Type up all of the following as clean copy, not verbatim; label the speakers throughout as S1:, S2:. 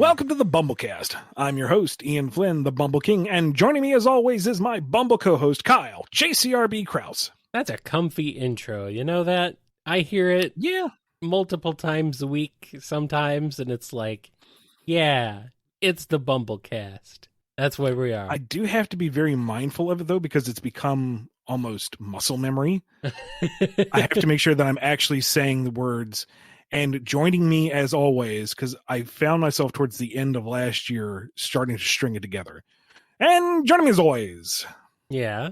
S1: Welcome to the BumbleKast. I'm your host, Ian Flynn, the Bumble King, and joining me as always is my Bumble co-host, Kyle, JCRB Krause.
S2: That's a comfy intro. You know that? I hear it multiple times a week sometimes, and it's like, yeah, it's the BumbleKast. That's where we are.
S1: I do have to be very mindful of it, though, because it's become almost muscle memory. I have to make sure that I'm actually saying the words. And joining me, as always, because I found myself towards the end of last year starting to string it together. And joining me as always.
S2: Yeah.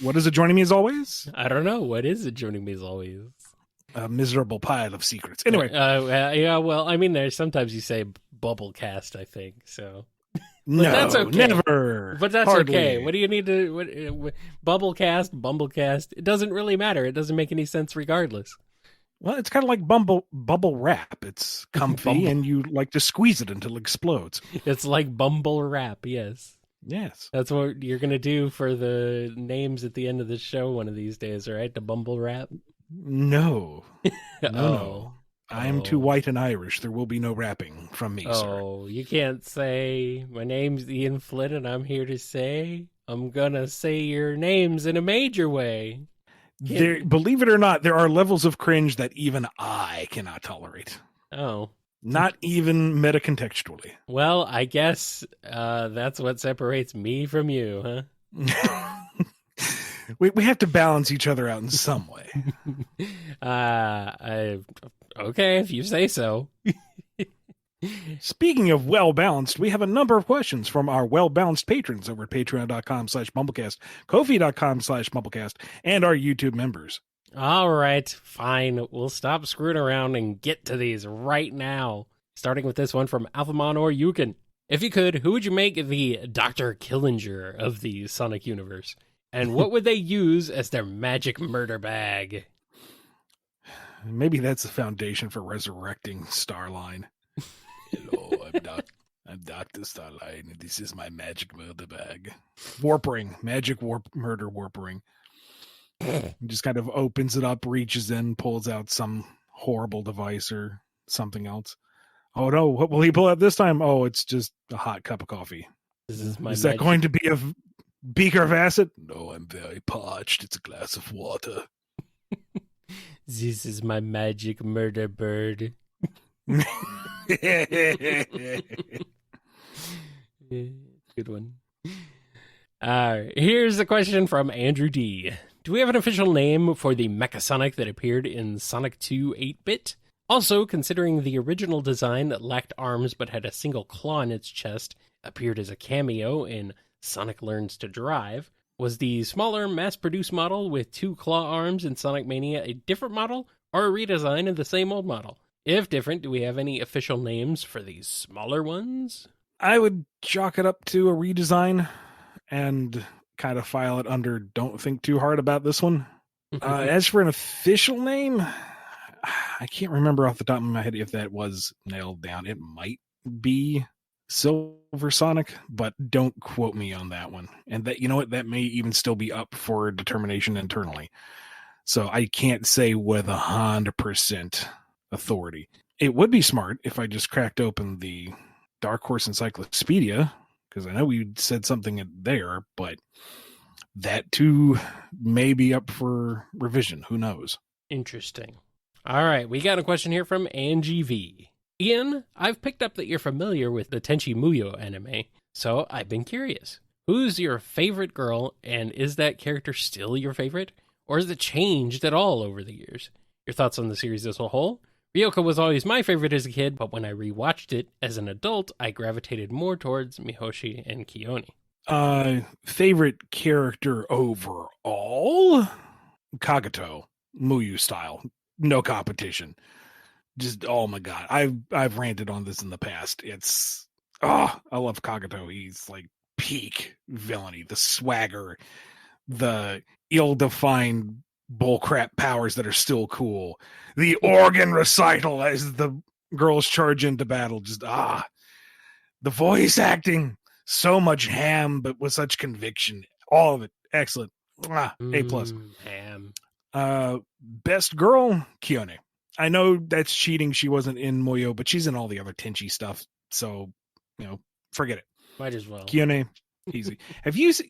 S1: What is it joining me as always?
S2: I don't know. What is it joining me as always?
S1: A miserable pile of secrets. Anyway.
S2: Yeah, well, I mean, there's sometimes you say BubbleKast, I think, so.
S1: No,
S2: that's okay.
S1: Never.
S2: But that's
S1: Hardly.
S2: okay. What do you need to... BumbleKast, it doesn't really matter. It doesn't make any sense regardless.
S1: Well, it's kind of like bubble wrap. It's comfy, and you like to squeeze it until it explodes.
S2: It's like Bumble Wrap, yes.
S1: Yes.
S2: That's what you're going to do for the names at the end of the show one of these days, right? The Bumble Wrap?
S1: No.
S2: No.
S1: No. I am too white and Irish. There will be no rapping from me, sir.
S2: Oh, you can't say, my name's Ian Flynn, and I'm here to say, I'm going to say your names in a major way.
S1: Believe it or not, there are levels of cringe that even I cannot tolerate.
S2: Oh.
S1: Not even metacontextually.
S2: Well, I guess that's what separates me from you, huh?
S1: we have to balance each other out in some way.
S2: Okay, if you say so.
S1: Speaking of well-balanced, we have a number of questions from our well-balanced patrons over at patreon.com/BumbleKast, Ko-fi.com/BumbleKast, and our YouTube members.
S2: All right, fine. We'll stop screwing around and get to these right now. Starting with this one from Alphamon or Yukon. If you could, who would you make the Dr. Killinger of the Sonic universe? And what would they use as their magic murder bag?
S1: Maybe that's the foundation for resurrecting Starline. Hello, I'm Dr. Starline, and this is my magic murder bag. Warpring, murder warpring. He just kind of opens it up, reaches in, pulls out some horrible device or something else. Oh no, what will he pull out this time? Oh, it's just a hot cup of coffee. Is that going to be a beaker of acid? No, I'm very parched. It's a glass of water.
S2: This is my magic murder bird. Good one. Here's a question from Andrew D. Do we have an official name for the Mechasonic that appeared in Sonic 2 8-bit? Also, considering the original design that lacked arms but had a single claw in its chest appeared as a cameo in Sonic Learns to Drive, was the smaller mass-produced model with 2 claw arms in Sonic Mania a different model or a redesign of the same old model? If different, do we have any official names for these smaller ones?
S1: I would chalk it up to a redesign and kind of file it under don't think too hard about this one. As for an official name, I can't remember off the top of my head if that was nailed down. It might be Silver Sonic, but don't quote me on that one. And that, you know what, that may even still be up for determination internally. So I can't say with 100% authority. It would be smart if I just cracked open the Dark Horse Encyclopedia, because I know we said something there, but that too may be up for revision. Who knows?
S2: Interesting. All right, we got a question here from Angie V. Ian, I've picked up that you're familiar with the Tenchi Muyo anime, so I've been curious. Who's your favorite girl, and is that character still your favorite, or has it changed at all over the years? Your thoughts on the series as a whole? Ryoko was always my favorite as a kid, but when I rewatched it as an adult, I gravitated more towards Mihoshi and Kioni.
S1: Favorite character overall? Kagato, Muyu style. No competition. Just, oh my god. I've ranted on this in the past. I love Kagato. He's like peak villainy, the swagger, the ill-defined bullcrap powers that are still cool. The organ recital as the girls charge into battle. Just, the voice acting. So much ham, but with such conviction. All of it. Excellent. A+.
S2: Ham.
S1: Best girl, Kione. I know that's cheating. She wasn't in Moyo, but she's in all the other Tenchi stuff. So forget it.
S2: Might as well.
S1: Kyone, easy.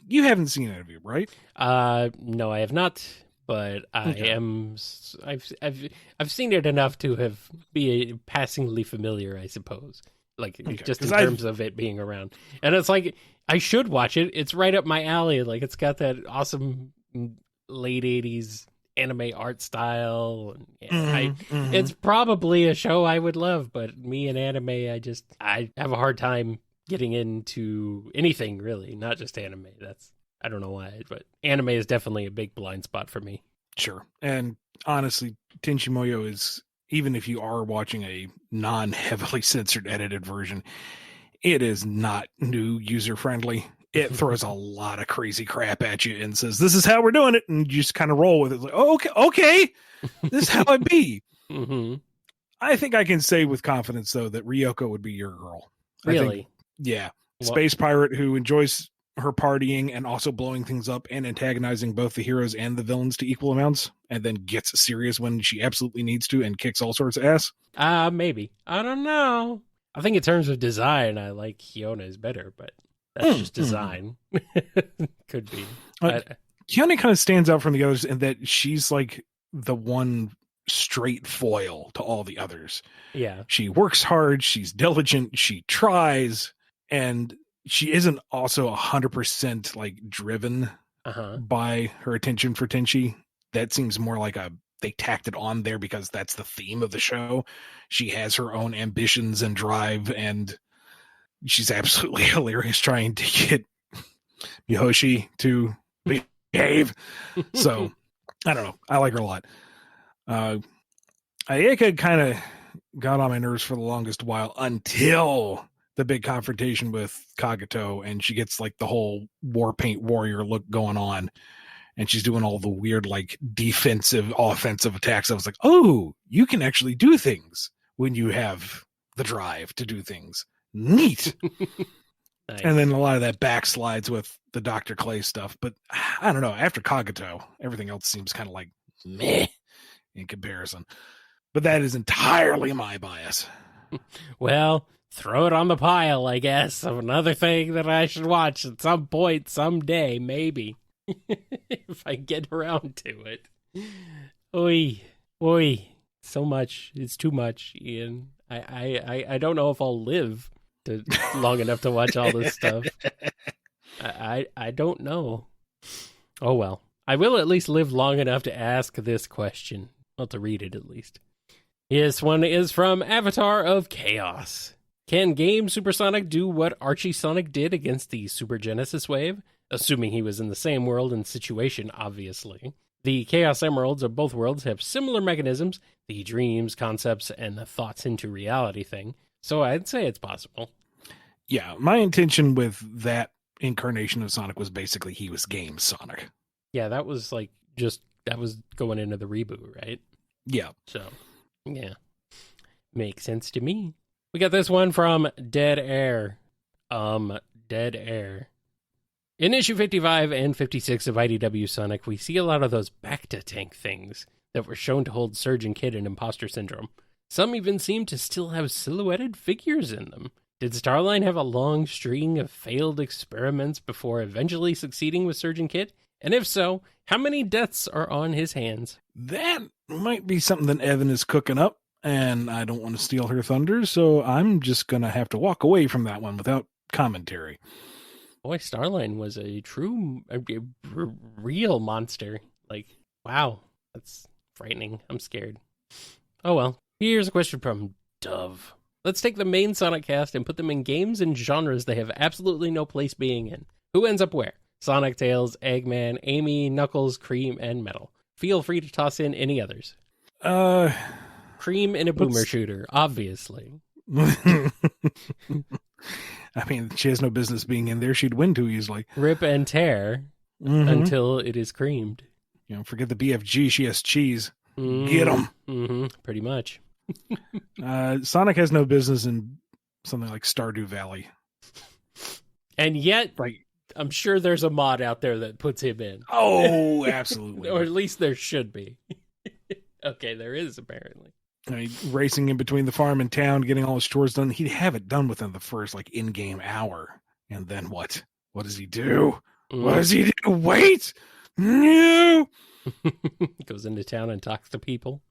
S1: You haven't seen it, have you, right?
S2: No, I have not, but I've seen it enough to be passingly familiar, I suppose. Like, just in terms of it being around. And it's like, I should watch it. It's right up my alley. Like, it's got that awesome late 80s anime art style. It's probably a show I would love, but me and anime, I have a hard time getting into anything, really, not just anime. I don't know why, but anime is definitely a big blind spot for me.
S1: Sure. And honestly, Tenchi Muyo is, even if you are watching a non-heavily censored edited version, it is not new user-friendly. It throws a lot of crazy crap at you and says, this is how we're doing it. And you just kind of roll with it. Like, oh, okay. This is how it be.
S2: Mm-hmm.
S1: I think I can say with confidence, though, that Ryoko would be your girl.
S2: Really?
S1: Yeah. Space pirate who enjoys her partying and also blowing things up and antagonizing both the heroes and the villains to equal amounts, and then gets serious when she absolutely needs to and kicks all sorts of ass.
S2: Maybe. I don't know. I think in terms of design, I like Hyona's better, but that's just design. Could be.
S1: Hyuna kind of stands out from the others in that she's like the one straight foil to all the others.
S2: Yeah. She
S1: works hard, she's diligent, she tries, and she isn't also 100% like driven by her attention for Tenchi. That seems more like they tacked it on there because that's the theme of the show. She has her own ambitions and drive, and she's absolutely hilarious trying to get Mihoshi to behave. So, I don't know. I like her a lot. Ayeka kind of got on my nerves for the longest while until the big confrontation with Kagato, and she gets like the whole war paint warrior look going on, and she's doing all the weird like defensive, offensive attacks. I was like, oh, you can actually do things when you have the drive to do things. Neat. Nice. And then a lot of that backslides with the Dr. Clay stuff. But I don't know. After Kagato, everything else seems kind of like meh in comparison. But that is entirely my bias.
S2: Well, throw it on the pile, I guess, of another thing that I should watch at some point, someday, maybe. If I get around to it. Oy. So much. It's too much, Ian. I don't know if I'll live long enough to watch all this stuff. I don't know. Oh well. I will at least live long enough to ask this question. Well, to read it at least. This one is from Avatar of Chaos. Can Game Supersonic do what Archie Sonic did against the Super Genesis wave? Assuming he was in the same world and situation, obviously. The Chaos Emeralds of both worlds have similar mechanisms, the dreams, concepts, and the thoughts into reality thing. So I'd say it's possible.
S1: Yeah, my intention with that incarnation of Sonic was basically he was Game Sonic.
S2: Yeah, that was that was going into the reboot, right?
S1: Yeah.
S2: So, yeah. Makes sense to me. We got this one from Dead Air. Dead Air. In issue 55 and 56 of IDW Sonic, we see a lot of those Bacta tank things that were shown to hold Surgeon Kid and Imposter Syndrome. Some even seem to still have silhouetted figures in them. Did Starline have a long string of failed experiments before eventually succeeding with Surgeon Kid? And if so, how many deaths are on his hands?
S1: That might be something that Evan is cooking up, and I don't want to steal her thunder, so I'm just going to have to walk away from that one without commentary.
S2: Boy, Starline was a real monster. Like, wow, that's frightening. I'm scared. Oh well. Here's a question from Dove. Let's take the main Sonic cast and put them in games and genres they have absolutely no place being in. Who ends up where? Sonic, Tails, Eggman, Amy, Knuckles, Cream, and Metal. Feel free to toss in any others. Cream in a boomer shooter, obviously.
S1: I mean, she has no business being in there. She'd win too easily.
S2: Rip and tear until it is creamed.
S1: You know, forget the BFG. She has cheese. Get them.
S2: Pretty much.
S1: Sonic has no business in something like Stardew Valley.
S2: And yet, I'm sure there's a mod out there that puts him in.
S1: Oh, absolutely.
S2: Or at least there should be. Okay, there is, apparently.
S1: I mean, racing in between the farm and town, getting all his chores done. He'd have it done within the first in-game hour. And then what? What does he do? What does he do? Wait! No!
S2: Goes into town and talks to people.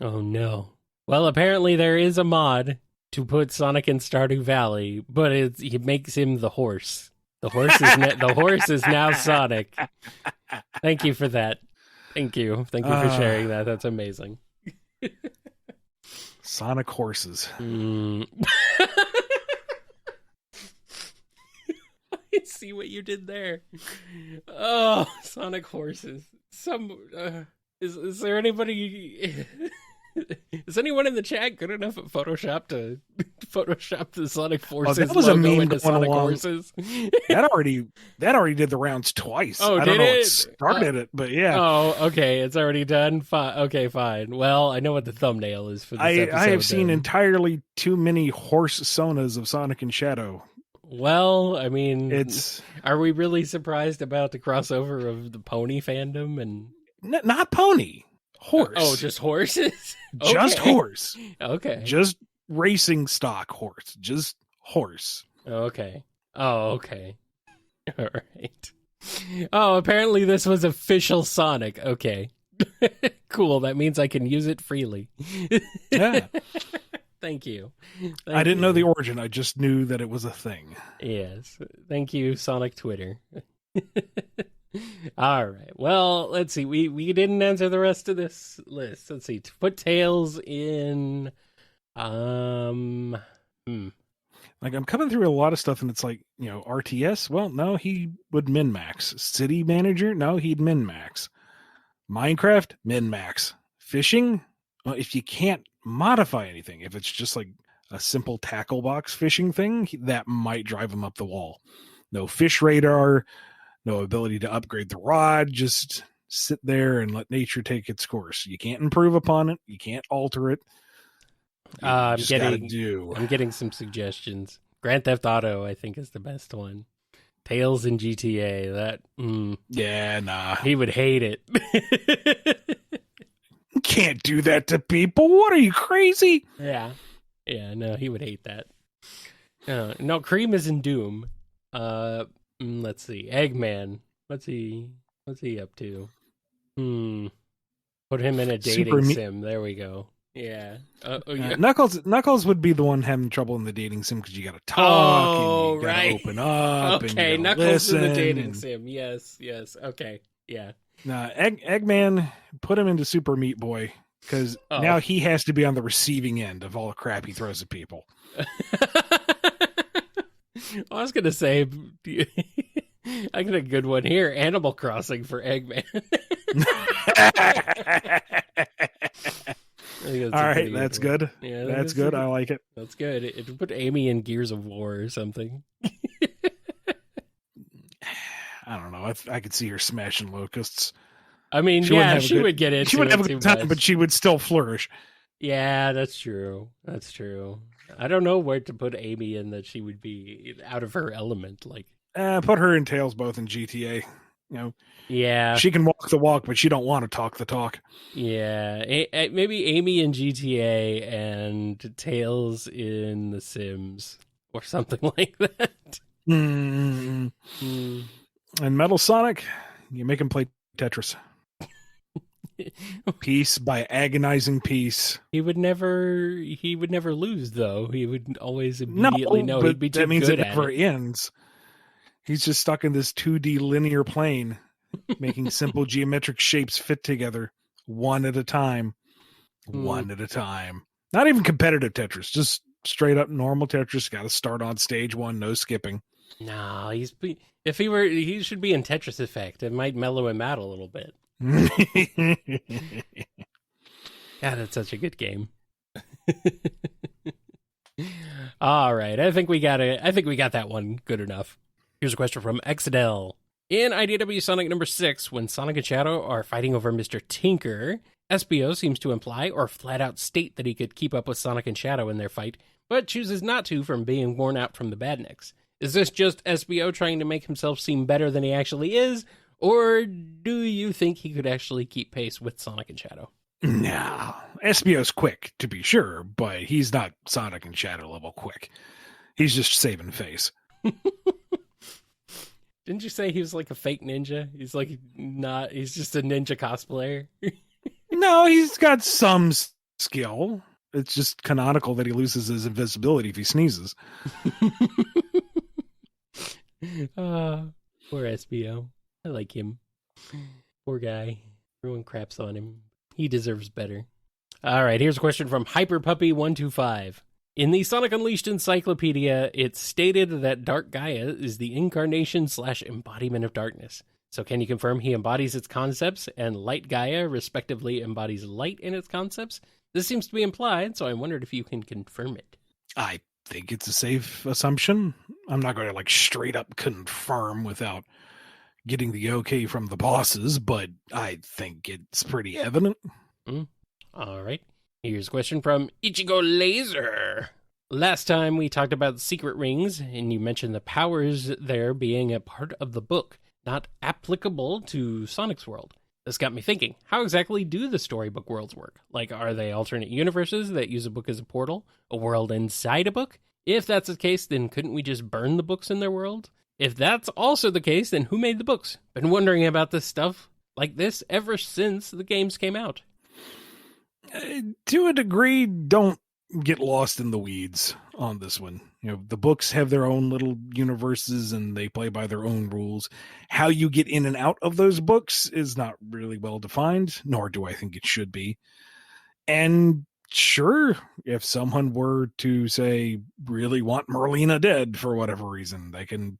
S2: Oh no. Well, apparently there is a mod to put Sonic in Stardew Valley, but he makes him the horse. The horse is now Sonic. Thank you for that. Thank you for sharing that. That's amazing.
S1: Sonic horses.
S2: I see what you did there. Oh, Sonic horses. Is there anybody? Is anyone in the chat good enough at Photoshop to Photoshop the Sonic Forces
S1: that was a
S2: logo
S1: meme
S2: into Sonic
S1: along.
S2: Horses?
S1: That already did the rounds twice.
S2: Oh,
S1: I don't
S2: did
S1: know
S2: it?
S1: what started it, but yeah.
S2: Oh, okay, it's already done. Okay, fine. Well, I know what the thumbnail is for this episode.
S1: I have seen entirely too many horse sonas of Sonic and Shadow.
S2: Well, I mean,
S1: It's
S2: are we really surprised about the crossover of the pony fandom and
S1: not pony. Horse.
S2: Oh, just horses?
S1: Just
S2: Okay.
S1: horse.
S2: Okay.
S1: Just racing stock horse. Just horse.
S2: Okay. Oh, okay. All right. Oh, apparently this was official Sonic. Okay. Cool. That means I can use it freely.
S1: Yeah.
S2: Thank you.
S1: I didn't know the origin. I just knew that it was a thing.
S2: Yes. Thank you, Sonic Twitter. All right. Well, let's see. We didn't answer the rest of this list. Let's see. To put Tails in
S1: Like I'm coming through a lot of stuff and it's like, RTS. Well, no, he would min-max. City manager. No, he'd min-max. Minecraft, min-max. Fishing. Well, if you can't modify anything, if it's just like a simple tackle box fishing thing, that might drive him up the wall. No fish radar. No ability to upgrade the rod, just sit there and let nature take its course. You can't improve upon it. You can't alter it.
S2: I'm getting some suggestions. Grand Theft Auto, I think, is the best one. Tails in GTA,
S1: Yeah, nah.
S2: He would hate it.
S1: You can't do that to people. What are you, crazy?
S2: Yeah, no, he would hate that. No, Cream is in Doom. Let's see. Eggman. What's he up to? Put him in a dating sim. There we go. Yeah. Yeah.
S1: Knuckles would be the one having trouble in the dating sim because you got to talk.
S2: Oh,
S1: and you
S2: right.
S1: Gotta open up.
S2: Okay,
S1: and
S2: Knuckles in the
S1: listen
S2: dating
S1: and...
S2: sim. Yes. Okay. Yeah.
S1: Nah, Eggman, put him into Super Meat Boy because now he has to be on the receiving end of all the crap he throws at people.
S2: I was gonna say, I got a good one here. Animal Crossing for Eggman.
S1: All right, that's good.
S2: Yeah,
S1: that's good. I like it.
S2: That's good. It put Amy in Gears of War or something.
S1: I don't know. I could see her smashing locusts.
S2: I mean, she would get into it.
S1: She wouldn't have a good time, but she would still flourish.
S2: Yeah, that's true. That's true. I don't know where to put Amy in that she would be out of her element. Like,
S1: put her and Tails both in GTA.
S2: Yeah,
S1: she can walk the walk, but she don't want to talk the talk.
S2: Yeah, maybe Amy in GTA and Tails in The Sims or something like that.
S1: And Metal Sonic, you make him play Tetris. Piece by agonizing piece.
S2: He would never lose though. He would always immediately know he'd be too
S1: that means
S2: good
S1: it
S2: at
S1: never
S2: it.
S1: ends. He's just stuck in this 2D linear plane, making simple geometric shapes fit together one at a time. One at a time. Not even competitive Tetris, just straight up normal Tetris. Got to start on stage one, no skipping.
S2: No, he should be in Tetris Effect. It might mellow him out a little bit. God, that's such a good game. All right, I think we got that one good enough. Here's a question from Exadel. In IDW Sonic number 6, when Sonic and Shadow are fighting over Mr. Tinker, SBO seems to imply or flat out state that he could keep up with Sonic and Shadow in their fight, but chooses not to from being worn out from the badniks. Is this just SBO trying to make himself seem better than he actually is, or do you think he could actually keep pace with Sonic and Shadow?
S1: No. Espio's quick, to be sure, but he's not Sonic and Shadow level quick. He's just saving face.
S2: Didn't you say he was like a fake ninja? He's just a ninja cosplayer.
S1: No, he's got some skill. It's just canonical that he loses his invisibility if he sneezes.
S2: Poor SBO. I like him. Poor guy. Everyone craps on him. He deserves better. All right, here's a question from HyperPuppy125. In the Sonic Unleashed Encyclopedia, it's stated that Dark Gaia is the incarnation/embodiment of darkness. So can you confirm he embodies its concepts, and Light Gaia respectively embodies light in its concepts? This seems to be implied, so I wondered if you can confirm it.
S1: I think it's a safe assumption. I'm not going to straight up confirm without getting the okay from the bosses, but I think it's pretty evident.
S2: All right. Here's a question from Ichigo Laser. Last time we talked about secret rings, and you mentioned the powers there being a part of the book, not applicable to Sonic's world. This got me thinking, how exactly do the storybook worlds work? Are they alternate universes that use a book as a portal? A world inside a book? If that's the case, then couldn't we just burn the books in their world? If that's also the case, then who made the books? Been wondering about this stuff like this ever since the games came out.
S1: To a degree, don't get lost in the weeds on this one. The books have their own little universes and they play by their own rules. How you get in and out of those books is not really well defined, nor do I think it should be. And sure, if someone were to say really want Merlina dead for whatever reason, they can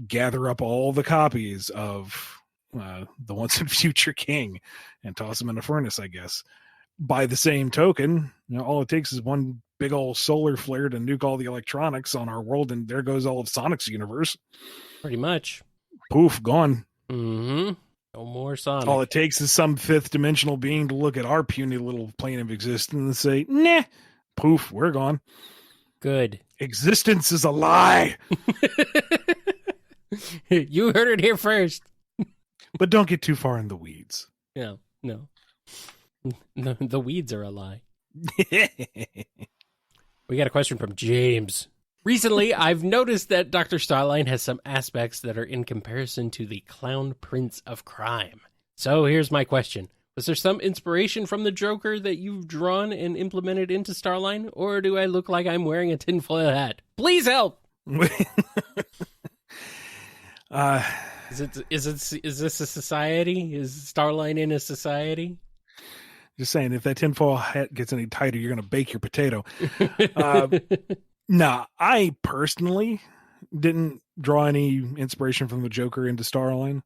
S1: gather up all the copies of the Once and Future King and toss them in a furnace, I guess. By the same token, all it takes is one big old solar flare to nuke all the electronics on our world, and there goes all of Sonic's universe.
S2: Pretty much.
S1: Poof, gone.
S2: Mm-hmm. No more Sonic.
S1: All it takes is some fifth dimensional being to look at our puny little plane of existence and say, nah, poof, we're gone.
S2: Good.
S1: Existence is a lie.
S2: You heard it here first.
S1: But don't get too far in the weeds.
S2: No. The weeds are a lie. We got a question from James. Recently, I've noticed that Dr. Starline has some aspects that are in comparison to the Clown Prince of Crime. So here's my question. Was there some inspiration from the Joker that you've drawn and implemented into Starline? Or do I look like I'm wearing a tinfoil hat? Please help! Is this a society? Is Starline in a society?
S1: Just saying, if that tinfoil hat gets any tighter, you're going to bake your potato. Nah, I personally didn't draw any inspiration from the Joker into Starline.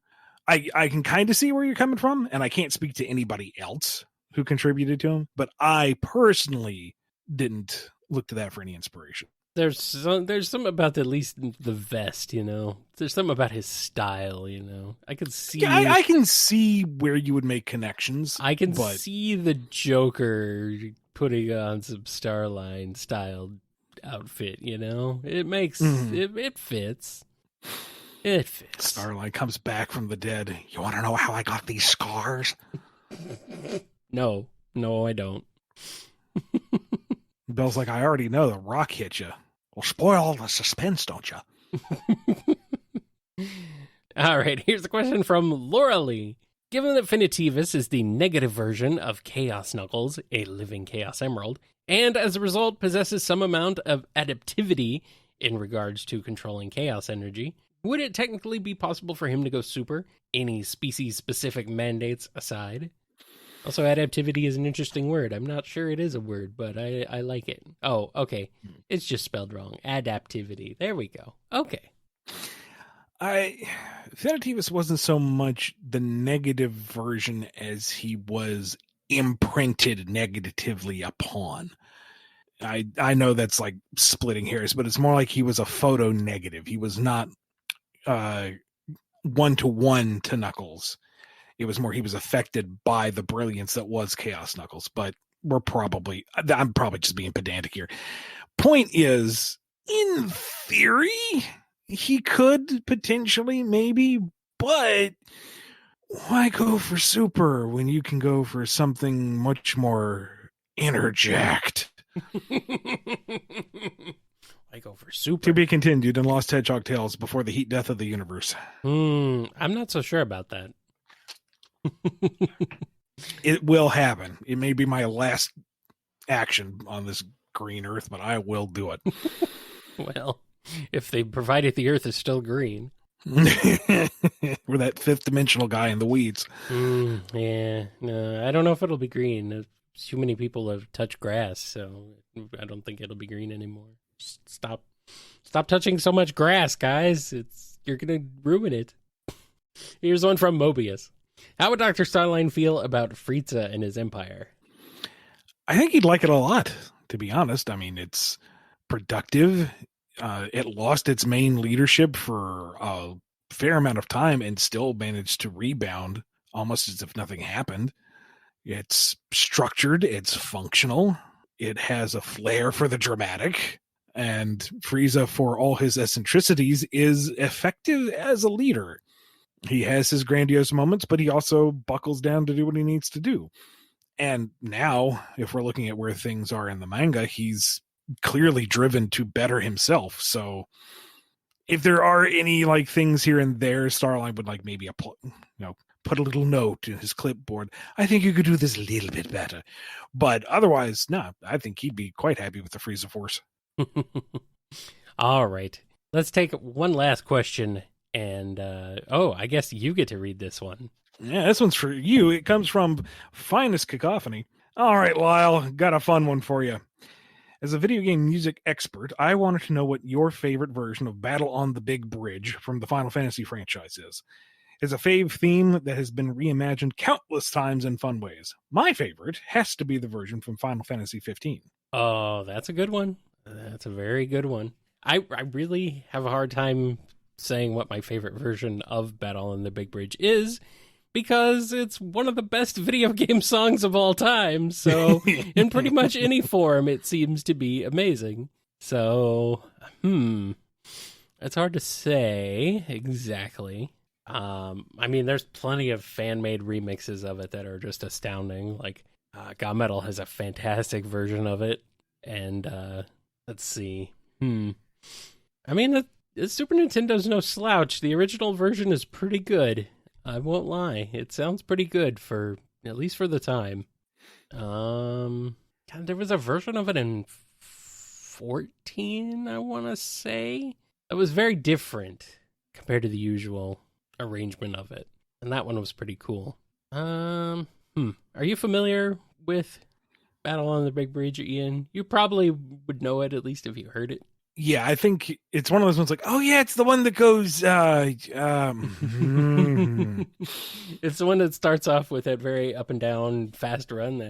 S1: I can kind of see where you're coming from, and I can't speak to anybody else who contributed to him, but I personally didn't look to that for any inspiration.
S2: There's something about at least the vest, There's something about his style, I could see.
S1: Yeah, I can see where you would make connections.
S2: I can see the Joker putting on some Starline style outfit. It makes it fits. It fits.
S1: Starline comes back from the dead. You want to know how I got these scars?
S2: No, I don't.
S1: Bill's like, I already know the rock hit you. Well, spoil all the suspense, don't you?
S2: All right, here's a question from Laura Lee. Given that Finitivus is the negative version of Chaos Knuckles, a living Chaos Emerald, and as a result possesses some amount of adaptivity in regards to controlling Chaos energy, would it technically be possible for him to go super, any species-specific mandates aside? Also, adaptivity is an interesting word. I'm not sure it is a word, but I like it. Oh, okay. It's just spelled wrong. Adaptivity. There we go. Okay.
S1: Finitivus wasn't so much the negative version as he was imprinted negatively upon. I know that's like splitting hairs, but it's more like he was a photo negative. He was not one-to-one to Knuckles. It was more he was affected by the brilliance that was Chaos Knuckles, but I'm probably just being pedantic here. Point is, in theory, he could potentially, maybe, but Why go for super when you can go for something much more interject?
S2: I go for super.
S1: To be continued in Lost Hedgehog Tales before the heat death of the universe.
S2: I'm not so sure about that.
S1: It will happen. It may be my last action on this green earth, but I will do it.
S2: Well, if they provided the earth is still green.
S1: We're that fifth dimensional guy in the weeds.
S2: Yeah, no, I don't know if it'll be green. Too many people have touched grass, so I don't think it'll be green anymore. Stop touching so much grass, guys. You're gonna ruin it. Here's one from Mobius. How would Dr. Starline feel about Frieza and his empire?
S1: I think he'd like it a lot, to be honest. I mean, it's productive. It lost its main leadership for a fair amount of time and still managed to rebound almost as if nothing happened. It's structured. It's functional. It has a flair for the dramatic. And Frieza, for all his eccentricities, is effective as a leader. He has his grandiose moments, but he also buckles down to do what he needs to do. And now, if we're looking at where things are in the manga, he's clearly driven to better himself. So if there are any like things here and there, Starline would like maybe put a little note in his clipboard. I think you could do this a little bit better. But otherwise, no, I think he'd be quite happy with the Frieza Force.
S2: All right. Let's take one last question. And, I guess you get to read this one.
S1: Yeah, this one's for you. It comes from Finest Cacophony. All right, Lyle, got a fun one for you. As a video game music expert, I wanted to know what your favorite version of Battle on the Big Bridge from the Final Fantasy franchise is. It's a fave theme that has been reimagined countless times in fun ways. My favorite has to be the version from Final Fantasy 15.
S2: Oh, that's a good one. That's a very good one. I really have a hard time saying what my favorite version of Battle on the Big Bridge is, because it's one of the best video game songs of all time. So in pretty much any form, it seems to be amazing. So, it's hard to say exactly. I mean, there's plenty of fan-made remixes of it that are just astounding. Like, God Metal has a fantastic version of it. And, let's see. I mean, the Super Nintendo's no slouch. The original version is pretty good. I won't lie. It sounds pretty good at least for the time. God, there was a version of it in 14, I want to say. It was very different compared to the usual arrangement of it. And that one was pretty cool. Are you familiar with Battle on the Big Bridge, Ian? You probably would know it, at least if you heard it.
S1: Yeah, I think it's one of those ones like, oh yeah, it's the one that goes,
S2: It's the one that starts off with that very up and down fast run.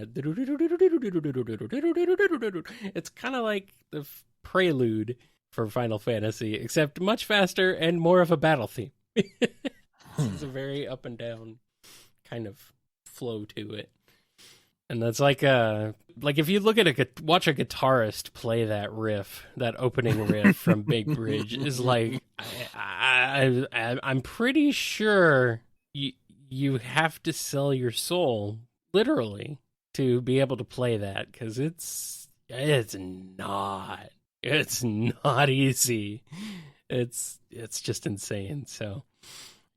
S2: It's kind of like the prelude for Final Fantasy, except much faster and more of a battle theme. It's a very up and down kind of flow to it. And that's like if you look at watch a guitarist play that riff, that opening riff from Big Bridge is like, I'm pretty sure you have to sell your soul literally to be able to play that, because it's not easy. It's just insane. So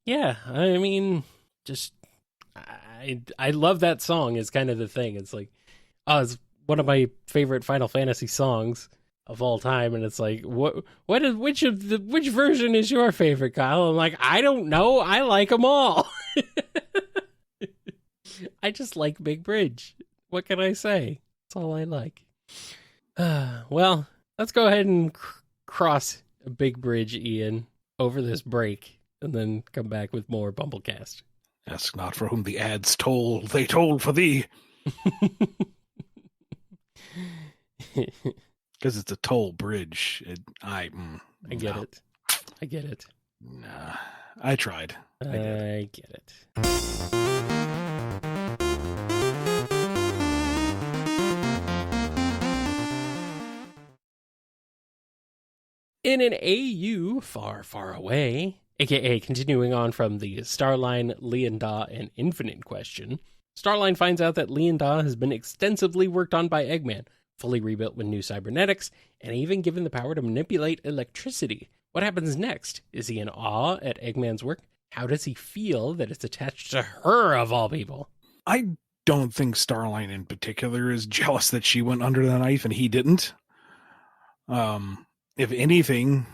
S2: yeah, I mean, just. I love that song is kind of the thing. It's like, it's one of my favorite Final Fantasy songs of all time, and it's like, which version is your favorite, Kyle? I'm like, I don't know. I like them all. I just like Big Bridge. What can I say? That's all I like. Well, let's go ahead and cross a Big Bridge, Ian, over this break, and then come back with more BumbleKast.
S1: Ask not for whom the ads toll, they toll for thee. Because it's a toll bridge. I get
S2: it. I get it.
S1: Nah, I tried.
S2: I get it. In an AU far, far away, AKA continuing on from the Starline, Lianda, and Infinite question. Starline finds out that Lianda has been extensively worked on by Eggman, fully rebuilt with new cybernetics, and even given the power to manipulate electricity. What happens next? Is he in awe at Eggman's work? How does he feel that it's attached to her, of all people?
S1: I don't think Starline in particular is jealous that she went under the knife and he didn't. If anything,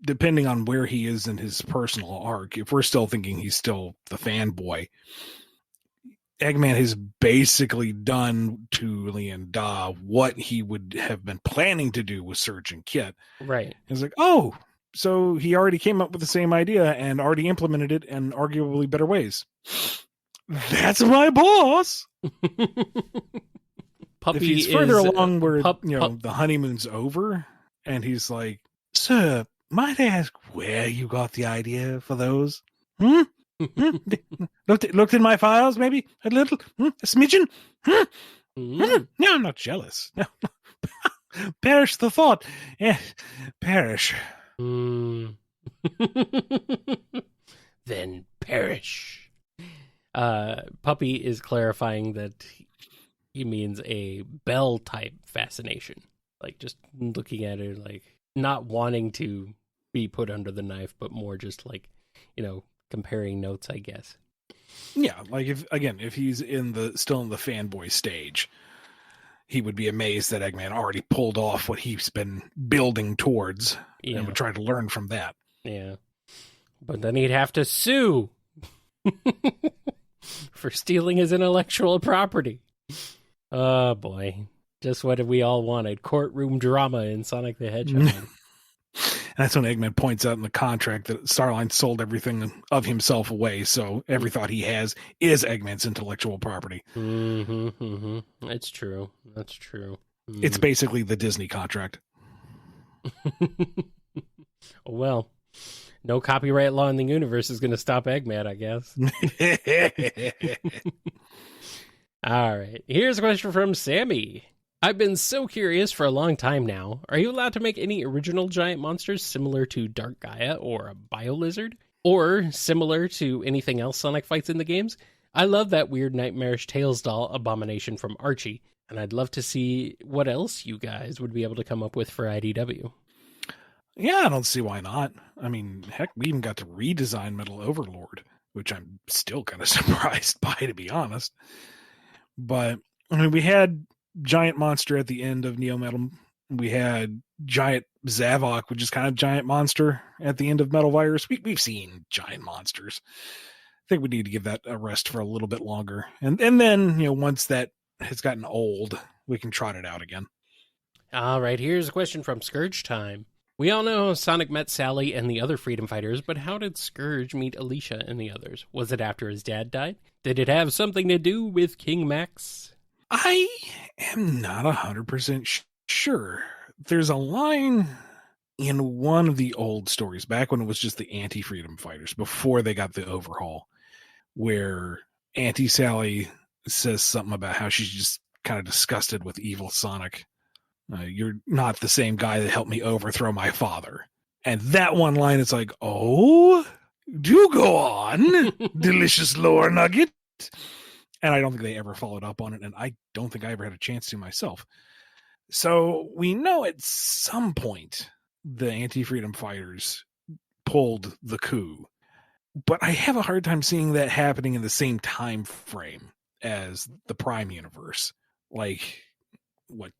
S1: depending on where he is in his personal arc, if we're still thinking he's still the fanboy, Eggman has basically done to Lianda what he would have been planning to do with Surge and Kit.
S2: Right.
S1: It's like, oh, so he already came up with the same idea and already implemented it in arguably better ways. That's my boss.
S2: Puppy
S1: if he's further
S2: is,
S1: along where the honeymoon's over, and he's like, "Sir, might I ask where you got the idea for those? Looked in my files, maybe a little, a smidgen. No, I'm not jealous. No. Perish the thought. Perish.
S2: Then perish. Puppy is clarifying that he means a Bell type fascination, like just looking at her, like not wanting to be put under the knife, but more just like, comparing notes, I guess.
S1: Yeah, like if he's still in the fanboy stage, he would be amazed that Eggman already pulled off what he's been building towards and would try to learn from that.
S2: Yeah. But then he'd have to sue for stealing his intellectual property. Oh, boy. Just what we all wanted. Courtroom drama in Sonic the Hedgehog.
S1: And that's when Eggman points out in the contract that Starline sold everything of himself away, so every thought he has is Eggman's intellectual property.
S2: It's true. That's true.
S1: It's basically the Disney contract.
S2: Well, no copyright law in the universe is going to stop Eggman, I guess. All right. Here's a question from Sammy. I've been so curious for a long time now. Are you allowed to make any original giant monsters similar to Dark Gaia or a Bio-Lizard? Or similar to anything else Sonic fights in the games? I love that weird Nightmarish Tails doll abomination from Archie, and I'd love to see what else you guys would be able to come up with for IDW.
S1: Yeah, I don't see why not. I mean, heck, we even got to redesign Metal Overlord, which I'm still kind of surprised by, to be honest. But, I mean, we had Giant Monster at the end of Neo Metal. We had Giant Zavok, which is kind of Giant Monster at the end of Metal Virus. We've seen Giant Monsters. I think we need to give that a rest for a little bit longer. And then, once that has gotten old, we can trot it out again.
S2: All right, here's a question from Scourge Time. We all know Sonic met Sally and the other Freedom Fighters, but how did Scourge meet Alicia and the others? Was it after his dad died? Did it have something to do with King Max?
S1: I am not 100% sure. There's a line in one of the old stories, back when it was just the anti-Freedom Fighters, before they got the overhaul, where Auntie Sally says something about how she's just kind of disgusted with evil Sonic. You're not the same guy that helped me overthrow my father. And that one line is like, oh, do go on, delicious lore nugget. And I don't think they ever followed up on it, and I don't think I ever had a chance to myself. So we know at some point the anti-freedom fighters pulled the coup, but I have a hard time seeing that happening in the same time frame as the Prime universe. Like,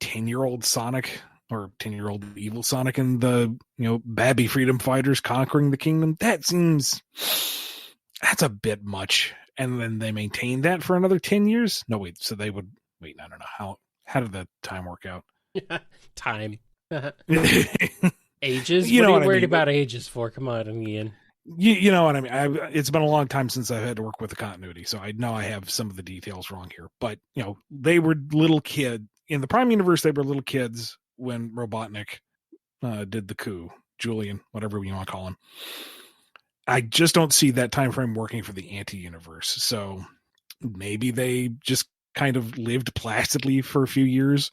S1: 10-year-old Sonic or 10-year-old evil Sonic and the, Babby freedom fighters conquering the kingdom? That's a bit much. And then they maintained that for another 10 years? No, wait. So they would... Wait, I don't know. How did that time work out?
S2: Time. Ages?
S1: What
S2: are you worried about ages for? Come on, Ian.
S1: You know what I mean? It's been a long time since I've had to work with the continuity, so I know I have some of the details wrong here. But, they were little kids. In the Prime Universe, they were little kids when Robotnik did the coup. Julian, whatever you want to call him. I just don't see that time frame working for the anti-universe. So maybe they just kind of lived placidly for a few years,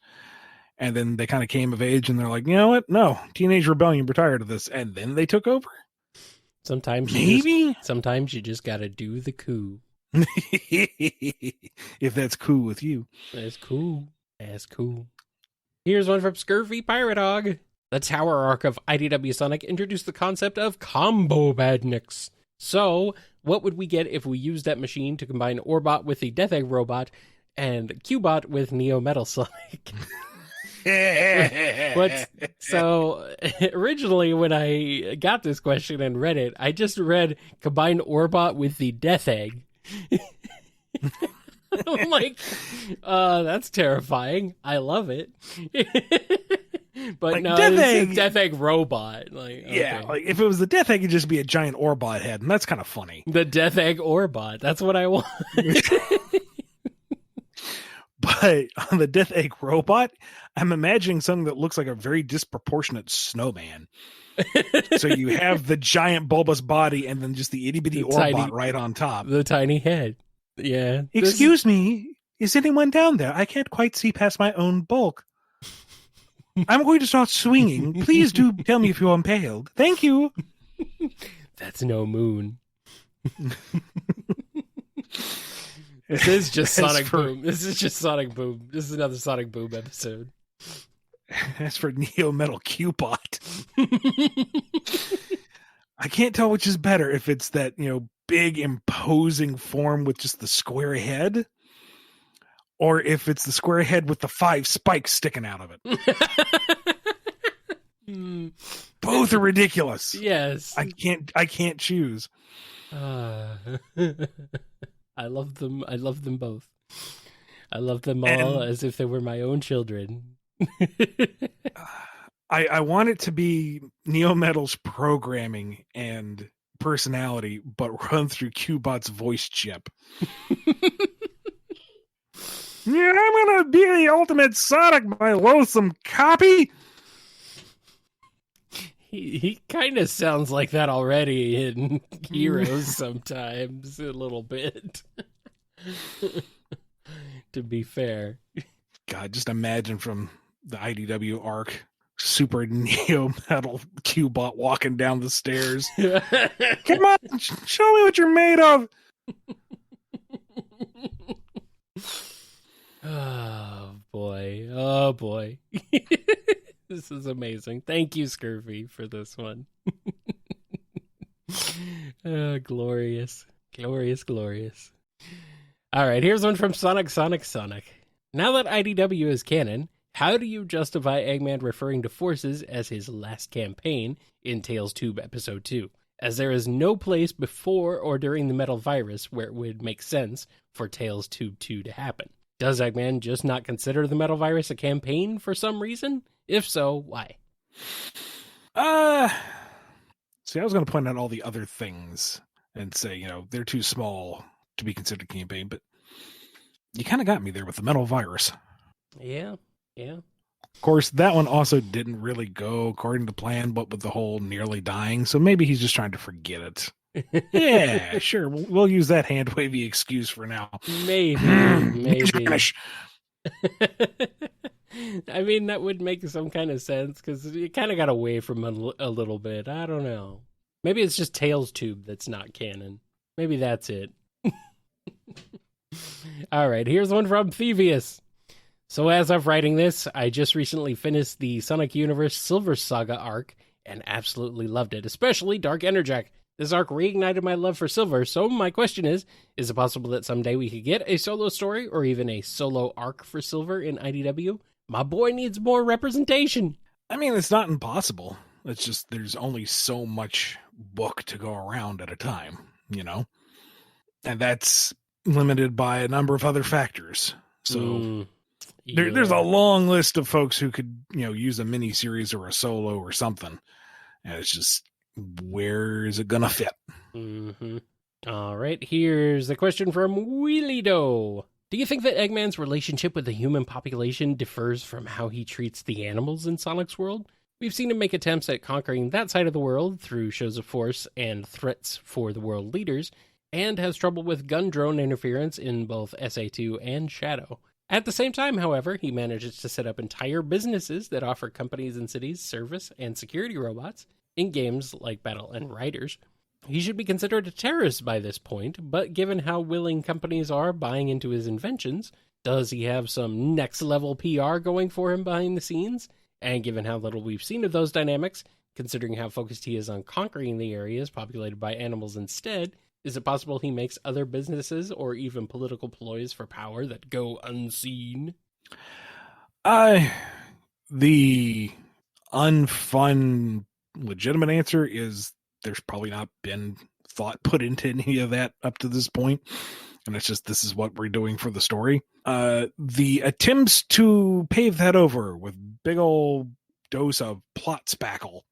S1: and then they kind of came of age, and they're like, you know what? No, Teenage Rebellion, we're tired of this. And then they took over?
S2: Sometimes
S1: Maybe?
S2: sometimes you just gotta do the coup.
S1: If that's cool with you.
S2: That's cool. That's cool. Here's one from Scurvy Pirate Hog. The Tower arc of IDW Sonic introduced the concept of combo badniks. So, what would we get if we used that machine to combine Orbot with the Death Egg robot and Cubot with Neo Metal Sonic? So, originally when I got this question and read it, I just read combine Orbot with the Death Egg. I'm like, that's terrifying. I love it. But like, no, it's a Death Egg robot. Like,
S1: yeah, okay. Like if it was the Death Egg, it'd just be a giant Orbot head, and that's kind of funny.
S2: The Death Egg Orbot. That's what I want.
S1: But on the Death Egg robot, I'm imagining something that looks like a very disproportionate snowman. So you have the giant bulbous body and then just the itty bitty Orbot right on top.
S2: The tiny head. Yeah.
S1: Excuse me, is anyone down there? I can't quite see past my own bulk. I'm going to start swinging. Please do tell me if you're impaled. Thank you.
S2: That's no moon. This is just Sonic Boom. This is just Sonic Boom. This is another Sonic Boom episode.
S1: As for Neo Metal Cubot, I can't tell which is better. If it's that, big imposing form with just the square head, or if it's the square head with the 5 spikes sticking out of it. Both are ridiculous.
S2: Yes.
S1: I can't choose.
S2: I love them. I love them both. I love them all as if they were my own children.
S1: I want it to be Neo Metal's programming and personality, but run through Cubot's voice chip. Yeah, I'm gonna be the ultimate Sonic, my loathsome copy.
S2: He kind of sounds like that already in Heroes sometimes, a little bit. To be fair.
S1: God, just imagine from the IDW arc, Super Neo Metal Cubot walking down the stairs. Come on, show me what you're made of.
S2: Oh boy. Oh boy. This is amazing. Thank you, Scurvy, for this one. Glorious. Glorious, glorious. All right, here's one from Sonic. Now that IDW is canon, how do you justify Eggman referring to Forces as his last campaign in Tails Tube Episode 2? As there is no place before or during the Metal Virus where it would make sense for Tails Tube 2 to happen. Does Eggman just not consider the Metal Virus a campaign for some reason? If so, why?
S1: See, I was going to point out all the other things and say, they're too small to be considered a campaign, but you kind of got me there with the Metal Virus.
S2: Yeah.
S1: Of course, that one also didn't really go according to plan, but with the whole nearly dying, so maybe he's just trying to forget it. Yeah, sure. We'll use that hand wavy excuse for now.
S2: Maybe. I mean, that would make some kind of sense, because it kind of got away from a little bit. I don't know. Maybe it's just Tails Tube that's not canon. Maybe that's it. All right, here's one from Thievius. So as of writing this, I just recently finished the Sonic Universe Silver Saga arc and absolutely loved it, especially Dark Enerjack. This arc reignited my love for Silver, so my question is it possible that someday we could get a solo story or even a solo arc for Silver in IDW? My boy needs more representation.
S1: I mean, it's not impossible. It's just there's only so much book to go around at a time, And that's limited by a number of other factors. So there's a long list of folks who could, use a mini series or a solo or something. And it's just, where is it going to fit?
S2: Mm-hmm. All right, here's a question from Wheelie Doe. Do you think that Eggman's relationship with the human population differs from how he treats the animals in Sonic's world? We've seen him make attempts at conquering that side of the world through shows of force and threats for the world leaders, and has trouble with gun drone interference in both SA2 and Shadow. At the same time, however, he manages to set up entire businesses that offer companies and cities service and security robots in games like Battle and Riders. He should be considered a terrorist by this point, but given how willing companies are buying into his inventions, does he have some next-level PR going for him behind the scenes? And given how little we've seen of those dynamics, considering how focused he is on conquering the areas populated by animals instead, is it possible he makes other businesses or even political ploys for power that go unseen?
S1: The unfun, legitimate answer is there's probably not been thought put into any of that up to this point. And it's just, this is what we're doing for the story. The attempts to pave that over with big old dose of plot spackle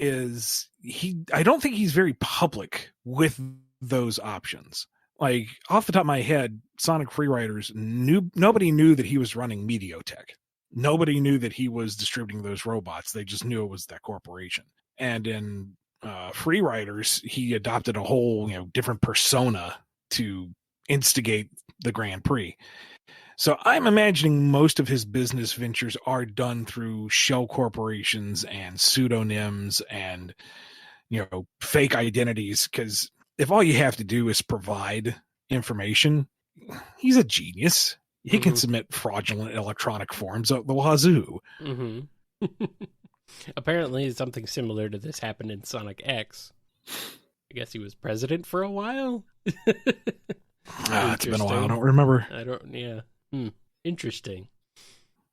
S1: I don't think he's very public with those options. Like, off the top of my head, Sonic Freeriders nobody knew that he was running Mediotech. Nobody knew that he was distributing those robots. They just knew it was that corporation. And in Freeriders, he adopted a whole, different persona to instigate the Grand Prix. So I'm imagining most of his business ventures are done through shell corporations and pseudonyms and, fake identities. Because if all you have to do is provide information, he's a genius. He can submit fraudulent electronic forms at the wazoo.
S2: Mm-hmm. Apparently, something similar to this happened in Sonic X. I guess he was president for a while.
S1: It's been a while. I don't remember.
S2: Yeah. Interesting.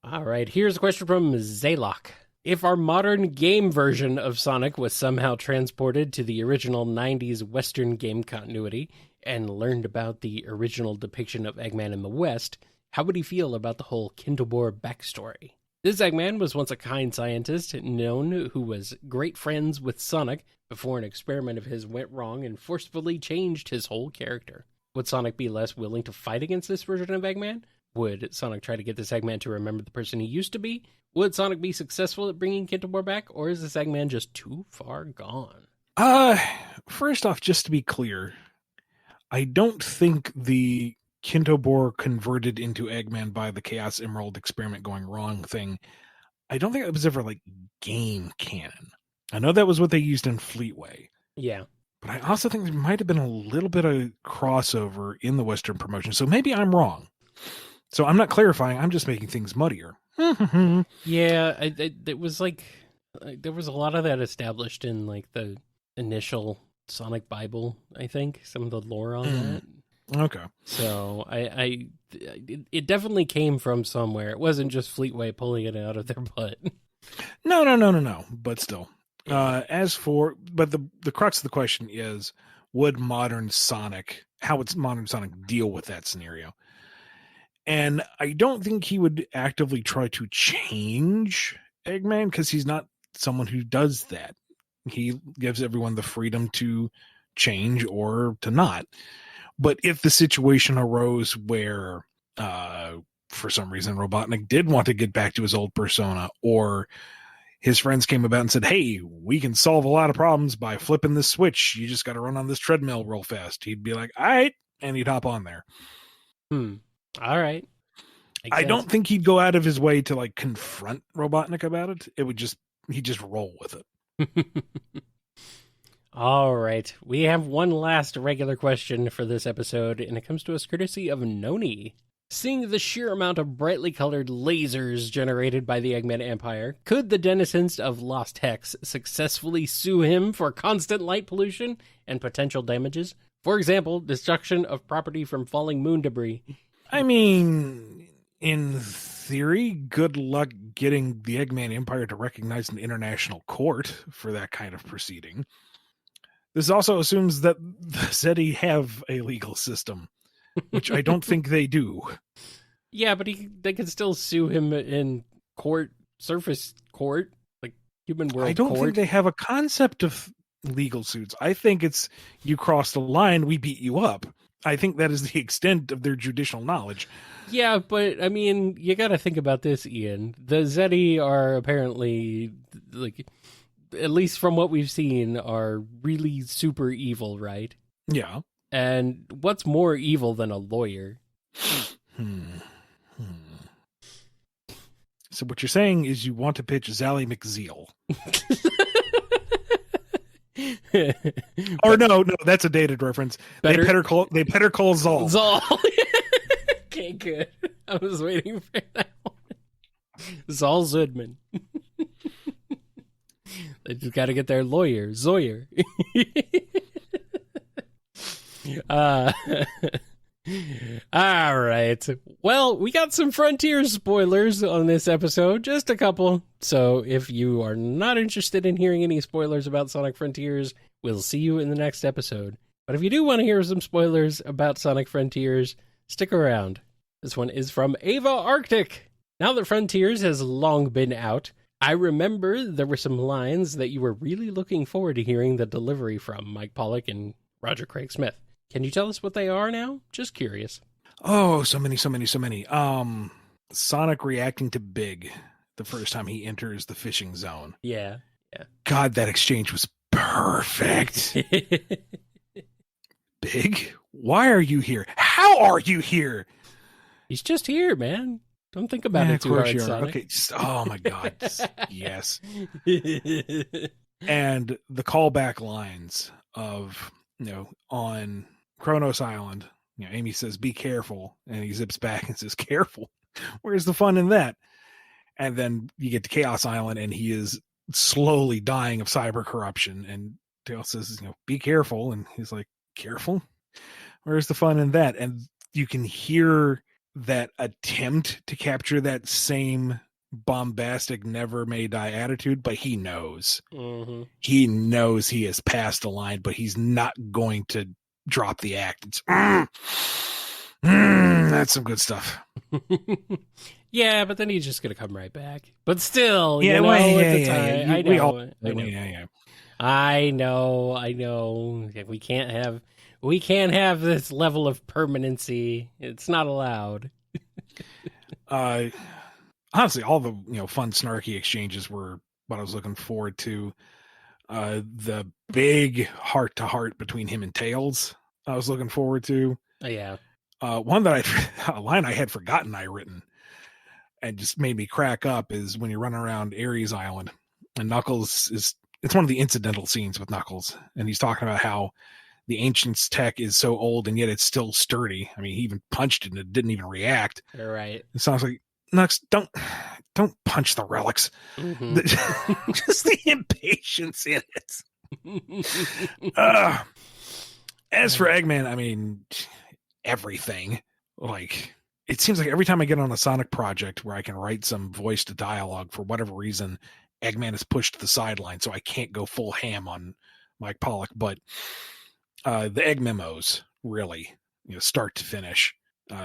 S2: All right. Here's a question from Zaylok. If our modern game version of Sonic was somehow transported to the original 90s Western game continuity and learned about the original depiction of Eggman in the West, how would he feel about the whole Kindlebor backstory? This Eggman was once a kind scientist known who was great friends with Sonic before an experiment of his went wrong and forcefully changed his whole character. Would Sonic be less willing to fight against this version of Eggman? Would Sonic try to get this Eggman to remember the person he used to be? Would Sonic be successful at bringing Kindlebor back, or is this Eggman just too far gone?
S1: First off, just to be clear, I don't think the Kindlebor converted into Eggman by the Chaos Emerald experiment going wrong thing, I don't think it was ever game canon. I know that was what they used in Fleetway.
S2: Yeah.
S1: But I also think there might have been a little bit of crossover in the Western promotion. So maybe I'm wrong. So I'm not clarifying. I'm just making things muddier.
S2: Yeah, it was there was a lot of that established in the initial Sonic Bible, I think. Some of the lore on that.
S1: Okay.
S2: So it definitely came from somewhere. It wasn't just Fleetway pulling it out of their butt.
S1: No. But still. But the crux of the question is, would modern Sonic deal with that scenario? And I don't think he would actively try to change Eggman, because he's not someone who does that. He gives everyone the freedom to change or to not. But if the situation arose where, for some reason, Robotnik did want to get back to his old persona, or his friends came about and said, hey, we can solve a lot of problems by flipping this switch. You just got to run on this treadmill real fast. He'd be like, all right. And he'd hop on there.
S2: All right.
S1: I don't think he'd go out of his way to confront Robotnik about it. He'd just roll with it.
S2: All right. We have one last regular question for this episode, and it comes to us courtesy of Noni. Seeing the sheer amount of brightly colored lasers generated by the Eggman Empire, could the denizens of Lost Hex successfully sue him for constant light pollution and potential damages? For example, destruction of property from falling moon debris.
S1: I mean, in theory, good luck getting the Eggman Empire to recognize an international court for that kind of proceeding. This also assumes that the Zeti have a legal system, which I don't think they do.
S2: Yeah, but they can still sue him in court, surface court, human world court.
S1: I don't think they have a concept of legal suits. I think it's, you cross the line, we beat you up. I think that is the extent of their judicial knowledge.
S2: Yeah, but I mean, you got to think about this, Ian. The Zeti are apparently, at least from what we've seen, are really super evil, right?
S1: Yeah.
S2: And what's more evil than a lawyer?
S1: So what you're saying is you want to pitch Zally McZeal. Or no, that's a dated reference.
S2: Better-
S1: They better call Zal.
S2: Zal. Okay, good. I was waiting for that one. Zal Zudman. They just got to get their lawyer, Zoyer. All right. Well, we got some Frontiers spoilers on this episode, just a couple. So if you are not interested in hearing any spoilers about Sonic Frontiers, we'll see you in the next episode. But if you do want to hear some spoilers about Sonic Frontiers, stick around. This one is from Ava Arctic. Now that Frontiers has long been out, I remember there were some lines that you were really looking forward to hearing the delivery from Mike Pollock and Roger Craig Smith. Can you tell us what they are now? Just curious.
S1: Oh, so many. Sonic reacting to Big the first time he enters the fishing zone.
S2: Yeah.
S1: God, that exchange was perfect. Big, why are you here? How are you here?
S2: He's just here, man. Don't think about it too hard, Sonic.
S1: Okay, oh my God. Yes. And the callback lines of, on Kronos Island, Amy says, be careful. And he zips back and says, careful. Where's the fun in that? And then you get to Chaos Island and he is slowly dying of cyber corruption. And Tails says, be careful. And he's like, careful? Where's the fun in that? And you can hear that attempt to capture that same bombastic never may die attitude, but he knows.
S2: Mm-hmm.
S1: He knows he has passed the line, but he's not going to drop the act. It's that's some good stuff.
S2: Yeah, but then he's just gonna come right back. But still,
S1: I know.
S2: I know. We can't have this level of permanency. It's not allowed.
S1: Honestly, all the fun snarky exchanges were what I was looking forward to. The big heart to heart between him and Tails, I was looking forward to.
S2: Yeah.
S1: One that a line I had forgotten I written and just made me crack up is when you're running around Ares Island and Knuckles it's one of the incidental scenes with Knuckles, and he's talking about how the Ancient's tech is so old and yet it's still sturdy. I mean, he even punched it and it didn't even react.
S2: Right.
S1: It sounds like, Nux, don't punch the relics.
S2: Mm-hmm.
S1: Just the impatience in it. As for Eggman, I mean, everything. Like, it seems like every time I get on a Sonic project where I can write some voice to dialogue, for whatever reason, Eggman is pushed to the sideline, so I can't go full ham on Mike Pollock. But the Egg memos, really, start to finish,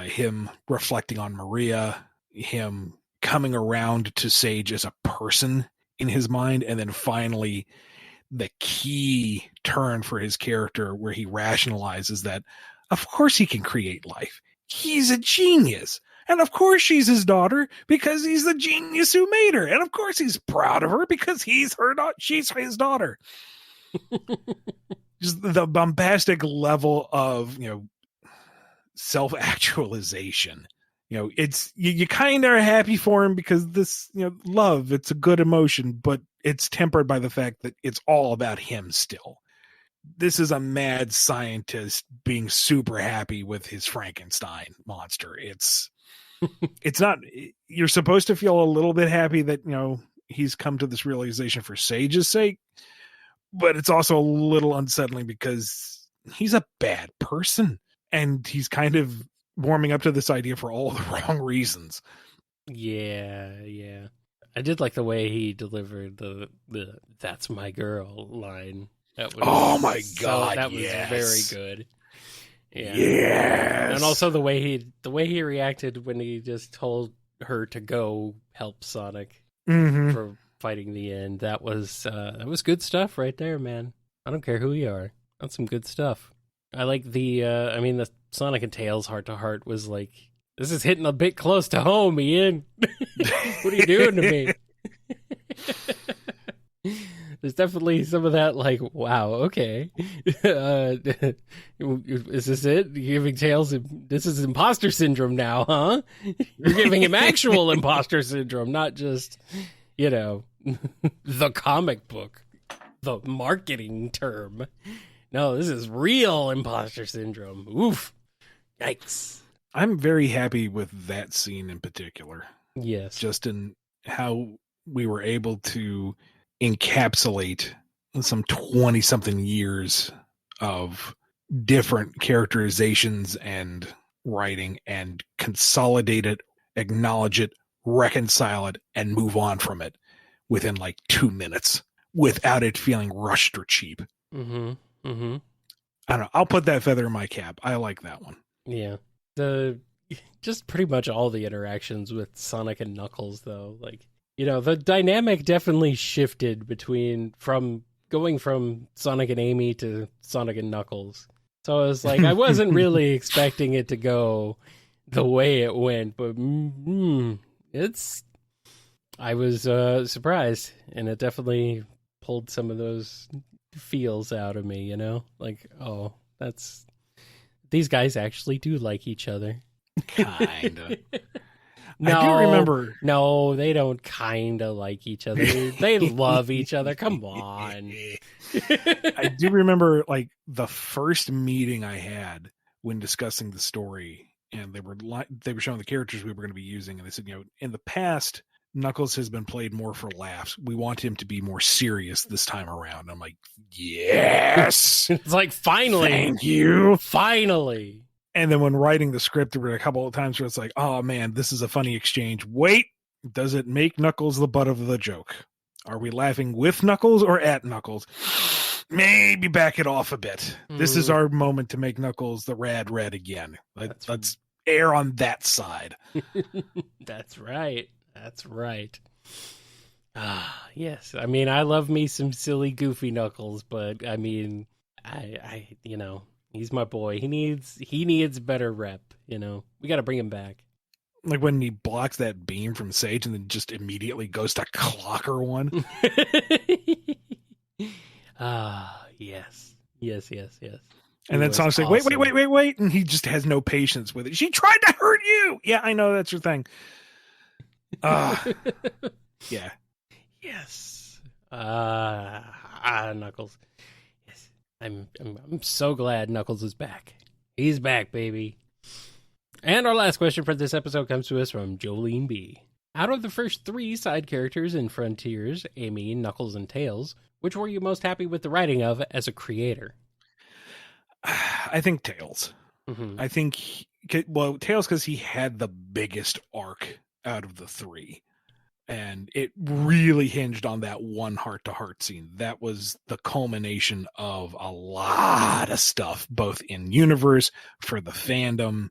S1: him reflecting on Maria, him coming around to Sage as a person in his mind, and then finally the key turn for his character where he rationalizes that of course he can create life. He's a genius. And of course she's his daughter because he's the genius who made her. And of course he's proud of her because she's his daughter. Just the bombastic level of, self-actualization. It's you kind of are happy for him because this, love, it's a good emotion, but it's tempered by the fact that it's all about him still. This is a mad scientist being super happy with his Frankenstein monster. It's not, you're supposed to feel a little bit happy that, he's come to this realization for Sage's sake, but it's also a little unsettling because he's a bad person and he's kind of warming up to this idea for all the wrong reasons.
S2: Yeah. I did like the way he delivered the "That's my girl" line. That was,
S1: oh my God,
S2: that was
S1: yes.
S2: very good. Yeah.
S1: Yes.
S2: And also the way he reacted when he just told her to go help Sonic for fighting the end. That was good stuff right there, man. I don't care who you are. That's some good stuff. I like the Sonic and Tails heart to heart was like, this is hitting a bit close to home, Ian. What are you doing to me? There's definitely some of that, like, wow, okay. Is this it? You're giving Tails, this is imposter syndrome now, huh? You're giving him actual imposter syndrome, not just, the comic book. the marketing term. No, this is real imposter syndrome. Oof. Yikes.
S1: I'm very happy with that scene in particular.
S2: Yes.
S1: Just in how we were able to encapsulate some 20-something years of different characterizations and writing and consolidate it, acknowledge it, reconcile it, and move on from it within like 2 minutes without it feeling rushed or cheap.
S2: Mm-hmm. Mm-hmm.
S1: I don't know. I'll put that feather in my cap. I like that one.
S2: Yeah. Just pretty much all the interactions with Sonic and Knuckles, though. Like, you know, the dynamic definitely shifted from going from Sonic and Amy to Sonic and Knuckles. So I was like, I wasn't really expecting it to go the way it went, but I was surprised, and it definitely pulled some of those feels out of me, you know? Like, oh, these guys actually do like each other.
S1: Kinda.
S2: No,
S1: I do remember.
S2: No, they don't kinda like each other. They love each other. Come on.
S1: I do remember like the first meeting I had when discussing the story, and they were showing the characters we were going to be using, and they said, you know, in the past, Knuckles has been played more for laughs. We want him to be more serious this time around. I'm like, yes.
S2: It's like, finally.
S1: Thank you.
S2: Finally.
S1: And then when writing the script, there were a couple of times where it's like, oh man, this is a funny exchange. Wait, does it make Knuckles the butt of the joke? Are we laughing with Knuckles or at Knuckles? Maybe back it off a bit. This is our moment to make Knuckles the rad red again. Let's err on that side.
S2: That's right. That's right. Ah, yes. I mean, I love me some silly, goofy Knuckles, but I mean, I you know, he's my boy. He needs better rep. You know, we got to bring him back.
S1: Like when he blocks that beam from Sage and then just immediately goes to clocker one.
S2: Ah, yes.
S1: And then Sonic's like, wait. And he just has no patience with it. She tried to hurt you. Yeah, I know. That's your thing. Yeah.
S2: Yes. Knuckles. Yes. I'm so glad Knuckles is back. He's back, baby. And our last question for this episode comes to us from Jolene B. Out of the first 3 side characters in Frontiers, Amy, Knuckles, and Tails, which were you most happy with the writing of as a creator?
S1: I think Tails.
S2: Mm-hmm.
S1: I think, Tails because he had the biggest arc out of the 3. And it really hinged on that one heart-to-heart scene. That was the culmination of a lot of stuff, both in universe, for the fandom.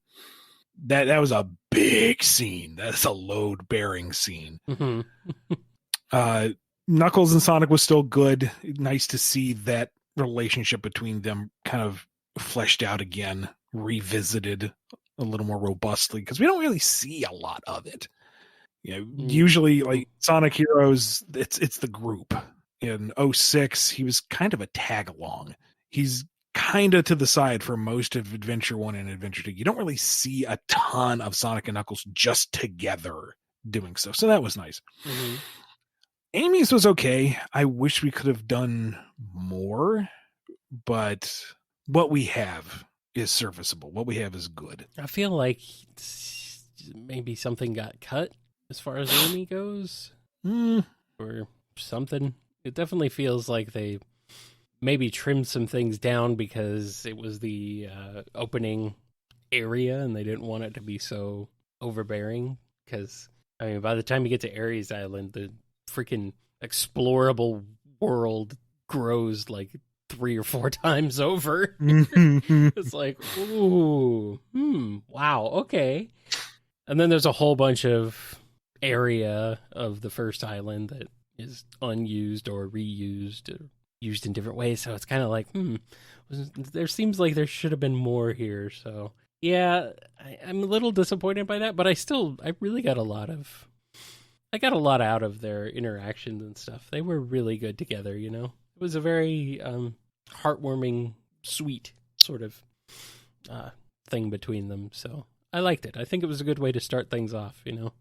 S1: That was a big scene. That's a load-bearing scene.
S2: Mm-hmm.
S1: Knuckles and Sonic was still good. Nice to see that relationship between them kind of fleshed out again, revisited a little more robustly, because we don't really see a lot of it. You know, usually like Sonic Heroes, it's the group. In 06, he was kind of a tag along. He's kind of to the side for most of Adventure 1 and Adventure 2. You don't really see a ton of Sonic and Knuckles just together doing stuff. So that was nice.
S2: Mm-hmm.
S1: Amy's was okay. I wish we could have done more, but what we have is serviceable. What we have is good.
S2: I feel like maybe something got cut as far as Amy goes, or something. It definitely feels like they maybe trimmed some things down because it was the opening area and they didn't want it to be so overbearing. Because, I mean, by the time you get to Ares Island, the freaking explorable world grows like 3 or 4 times over. It's like, ooh, wow, okay. And then there's a whole bunch of area of the first island that is unused or reused or used in different ways. So it's kind of like, there seems like there should have been more here. So yeah, I'm a little disappointed by that, but I really got a lot out of their interactions and stuff. They were really good together, you know? It was a very heartwarming, sweet sort of thing between them. So I liked it. I think it was a good way to start things off, you know?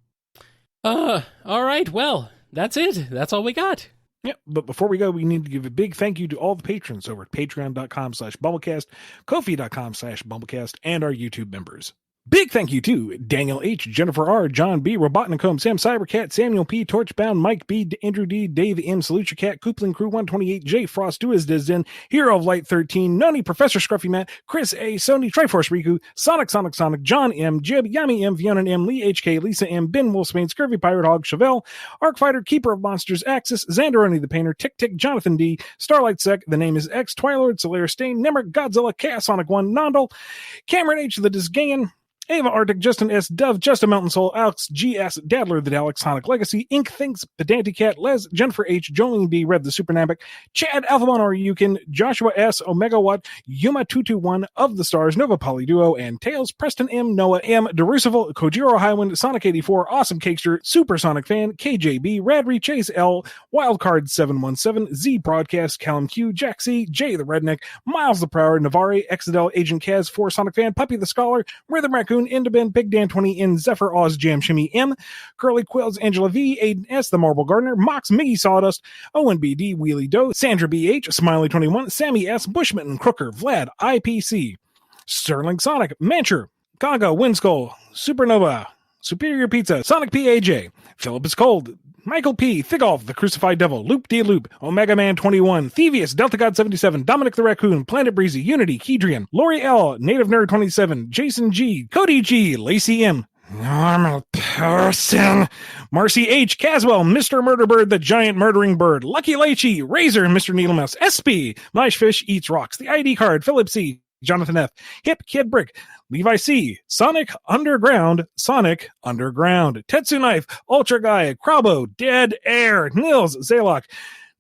S2: All right. Well, that's it. That's all we got.
S1: Yep, but before we go, we need to give a big thank you to all the patrons over at patreon.com/BumbleKast, Ko-fi.com/BumbleKast, and our YouTube members. Big thank you to Daniel H., Jennifer R., John B., Robotnicombe, Sam Cybercat, Samuel P., Torchbound, Mike B., Andrew D., Dave M., Salute Your Cat, Coupling Crew 128, J. Frost, Duizdizdin, Hero of Light 13, Noni, Professor Scruffy Matt, Chris A., Sony, Triforce Riku, Sonic, John M., Jib, Yami M., Fiona M., Lee HK, Lisa M., Ben Wolfsbane, Scurvy Pirate Hog, Chevelle, Arcfighter, Keeper of Monsters, Axis, Xanderoni the Painter, Tick Tick, Jonathan D., Starlight Sec, The Name is X, Twilord, Solaire Stain, Nemric, Godzilla, Chaos Sonic 1, Nondal, Cameron H. the Disgayan, Ava Arctic, Justin S. Dove, Just a Mountain Soul, Alex G.S., Dadler, the Dalek, Sonic Legacy, Ink Thinks, Pedantic Cat, Les, Jennifer H., Jolene B., Red the Supernambic, Chad, Alphamon or Yukin, Joshua S., Omega Watt, Yuma221, Of the Stars, Nova Polyduo, and Tails, Preston M., Noah M., DeRucival, Kojiro Highwind, Sonic 84, Awesome Cakester, Super Sonic Fan, KJB, Radry, Chase L., Wildcard 717, Z Broadcast, Callum Q., Jack C., Jay the Redneck, Miles the Prower, Navarre, Exadel, Agent Kaz, 4 Sonic Fan, Puppy the Scholar, Rhythm Raccoon, Indeben, Big Dan 20 in Zephyr Oz Jam Shimmy M, Curly Quills, Angela V, Aiden S, The Marble Gardener, Mox, Miggy Sawdust, Owen BD, Wheelie Doe, Sandra BH, Smiley 21, Sammy S, Bushman, Crooker, Vlad, IPC, Sterling Sonic, Mancher, Gaga, Windskull, Supernova, Superior Pizza, Sonic PAJ, Philip is Cold, Michael P., Thigolf, The Crucified Devil, Loop D Loop, Omega Man 21, Thievius, Delta God 77, Dominic the Raccoon, Planet Breezy, Unity, Kedrian, Lori L., Native Nerd 27, Jason G., Cody G., Lacey M., Normal Person, Marcy H., Caswell, Mr. Murderbird, The Giant Murdering Bird, Lucky Leachy, Razor, Mr. Needlemouse, SP, Mishfish Eats Rocks, The ID Card, Philip C., Jonathan F., Hip Kid Brick, Levi C., Sonic Underground, Tetsu Knife, Ultra Guy, Crabo, Dead Air, Nils, Zaylock,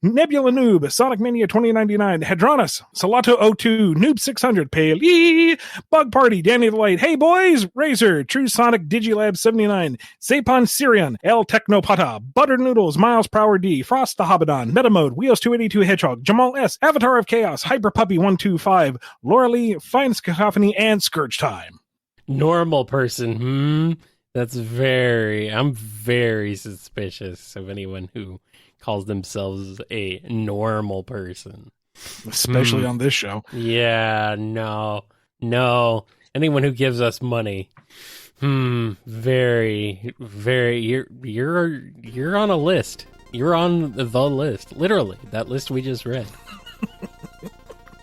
S1: Nebula Noob, Sonic Mania 2099, Hadronis, Salato 02, Noob 600, Paley, Bug Party, Danny the Light, Hey Boys, Razor, True Sonic, Digilab 79, Sapon Syrian, El Technopata, Butter Noodles, Miles Prower D, Frost the Hobbidon, Metamode, Wheels 282 Hedgehog, Jamal S, Avatar of Chaos, Hyper Puppy 125, Laura Lee, Fine Cacophony, and Scourge Time.
S2: Normal person. I'm very suspicious of anyone who calls themselves a normal person.
S1: Especially on this show.
S2: Yeah, no. Anyone who gives us money. Very, you're on a list. You're on the list. Literally, that list we just read.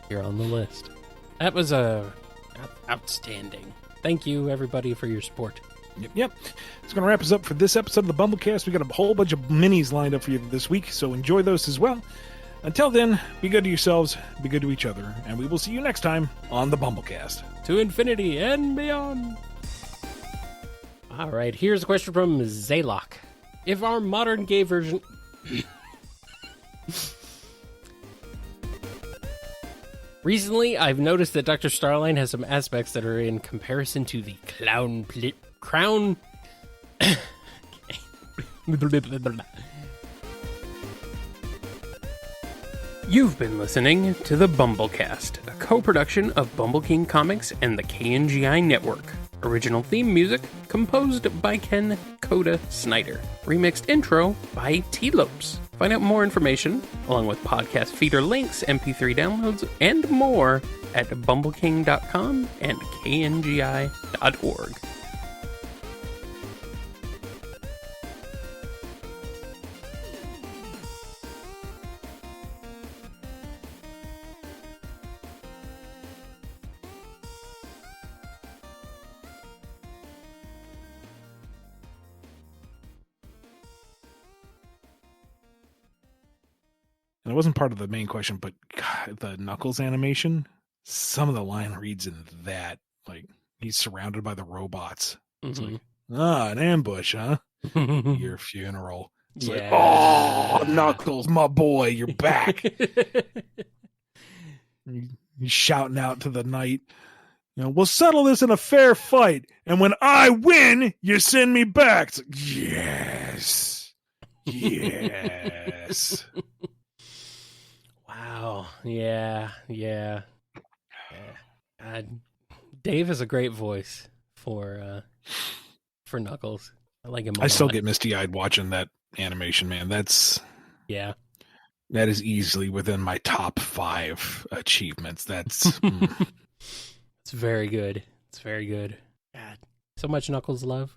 S2: You're on the list. That was outstanding. Thank you, everybody, for your support.
S1: Yep. It's going to wrap us up for this episode of the BumbleKast. We got a whole bunch of minis lined up for you this week, so enjoy those as well. Until then, be good to yourselves, be good to each other, and we will see you next time on the BumbleKast.
S2: To infinity and beyond. All right, here's a question from Zaylock. If our modern gay version... Recently, I've noticed that Dr. Starline has some aspects that are in comparison to the crown... You've been listening to the BumbleKast, a co-production of Bumble King Comics and the KNGI Network. Original theme music composed by Ken Coda Snyder. Remixed intro by T-Lopes. Find out more information, along with podcast feeder links, MP3 downloads, and more at bumbleking.com and kngi.org.
S1: And it wasn't part of the main question, but God, the Knuckles animation, some of the line reads in that, like, he's surrounded by the robots. It's like, an ambush, huh? Your funeral. It's like, oh, Knuckles, my boy, you're back. He's shouting out to the night, we'll settle this in a fair fight. And when I win, you send me back. It's like, yes. Yes.
S2: Wow. Yeah. Dave has a great voice for Knuckles. I like him.
S1: I still get misty-eyed watching that animation, man. That's That is easily within my top 5 achievements. That's
S2: It's very good. It's very good. God, so much Knuckles love.